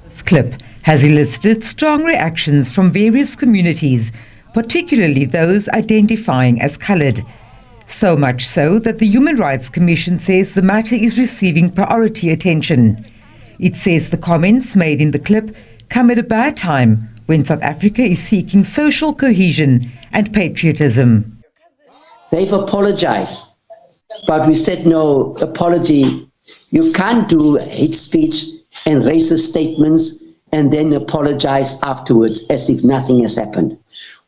This clip has elicited strong reactions from various communities, particularly those identifying as coloured. So much so that the Human Rights Commission says the matter is receiving priority attention. It says the comments made in the clip come at a bad time when South Africa is seeking social cohesion and patriotism. They've apologized, but we said no apology. You can't do hate speech and racist statements and then apologize afterwards as if nothing has happened.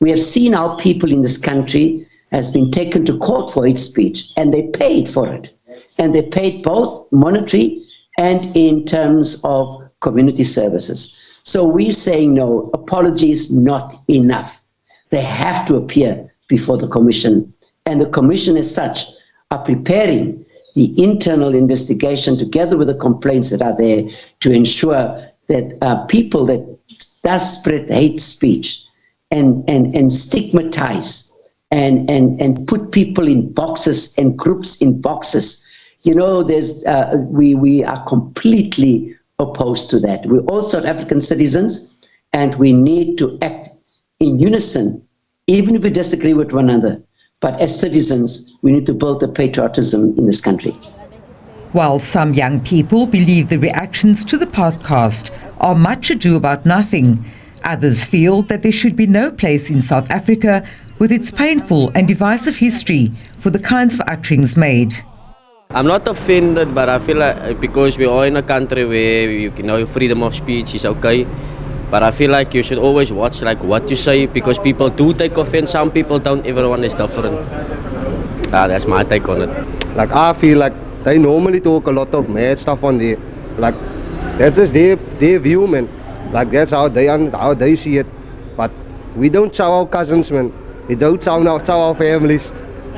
We have seen how people in this country has been taken to court for hate speech, and they paid for it. And they paid both monetary and in terms of community services. So we're saying no, apology is not enough. They have to appear before the commission. And the commission as such are preparing the internal investigation together with the complaints that are there to ensure that people that does spread hate speech and stigmatize and put people in boxes and groups in boxes. You know, we are completely opposed to that. We're all South African citizens, and we need to act in unison, even if we disagree with one another. But as citizens, we need to build the patriotism in this country. While some young people believe the reactions to the podcast are much ado about nothing, others feel that there should be no place in South Africa with its painful and divisive history for the kinds of utterings made. I'm not offended, but I feel like because we are in a country where you know freedom of speech is okay, but I feel like you should always watch like what you say, because people do take offense. Some people don't. Everyone is different. That's my take on it. Like I feel like they normally talk a lot of mad stuff on there. Like that's just their view, man. Like that's how they see it. But we don't tell our cousins, man. We don't tell our families.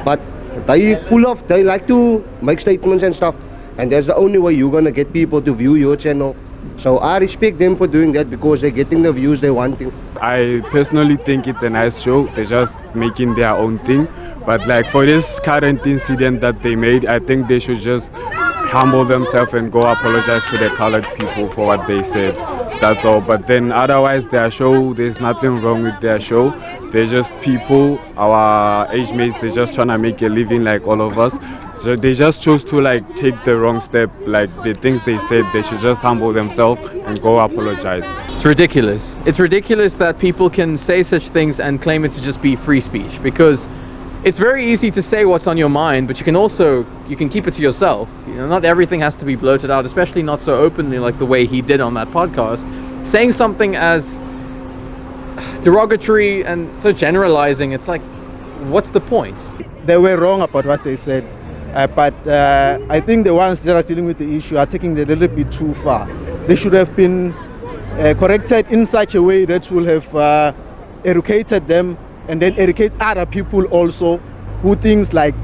But they like to make statements and stuff. And that's the only way you're gonna get people to view your channel. So I respect them for doing that because they're getting the views they're wanting. I personally think it's a nice show. They're just making their own thing. But like for this current incident that they made, I think they should just humble themselves and go apologize to the colored people for what they said. That's all. But then otherwise their show, there's nothing wrong with their show. They're just people, our age mates, they're just trying to make a living like all of us. So they just chose to like take the wrong step. Like the things they said, they should just humble themselves and go apologize. It's ridiculous. It's ridiculous that people can say such things and claim it to just be free speech, because it's very easy to say what's on your mind, but you can keep it to yourself. You know, not everything has to be blurted out, especially not so openly like the way he did on that podcast. Saying something as derogatory and so generalizing, it's like, what's the point? They were wrong about what they said, but I think the ones that are dealing with the issue are taking it a little bit too far. They should have been corrected in such a way that will have educated them and then educate other people also who thinks like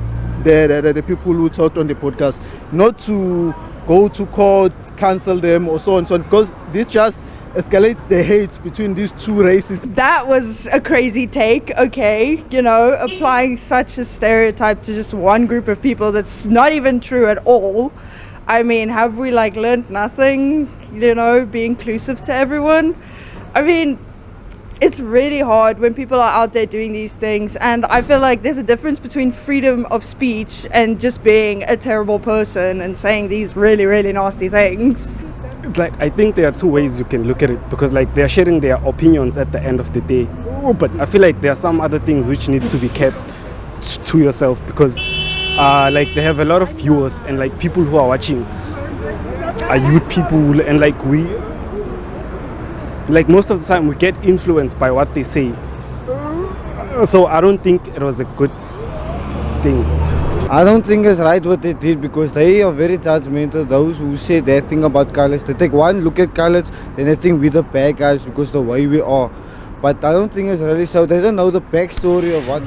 the people who talked on the podcast, not to go to court, cancel them or so on and so on, because this just escalates the hate between these two races. That was a crazy take, okay, you know, applying such a stereotype to just one group of people that's not even true at all. I mean, have we like learned nothing, you know, be inclusive to everyone? I mean, it's really hard when people are out there doing these things, and I feel like there's a difference between freedom of speech and just being a terrible person and saying these really, really nasty things. Like, I think there are two ways you can look at it, because like they're sharing their opinions at the end of the day. But I feel like there are some other things which need to be kept to yourself, because like they have a lot of viewers, and like people who are watching are youth people, and like most of the time we get influenced by what they say. So I don't think it was a good thing. I don't think it's right what they did, because they are very judgmental. Those who say that thing about colors, they take one look at colors, then they think we're the bad guys because the way we are. But I don't think it's really so. They don't know the backstory of what.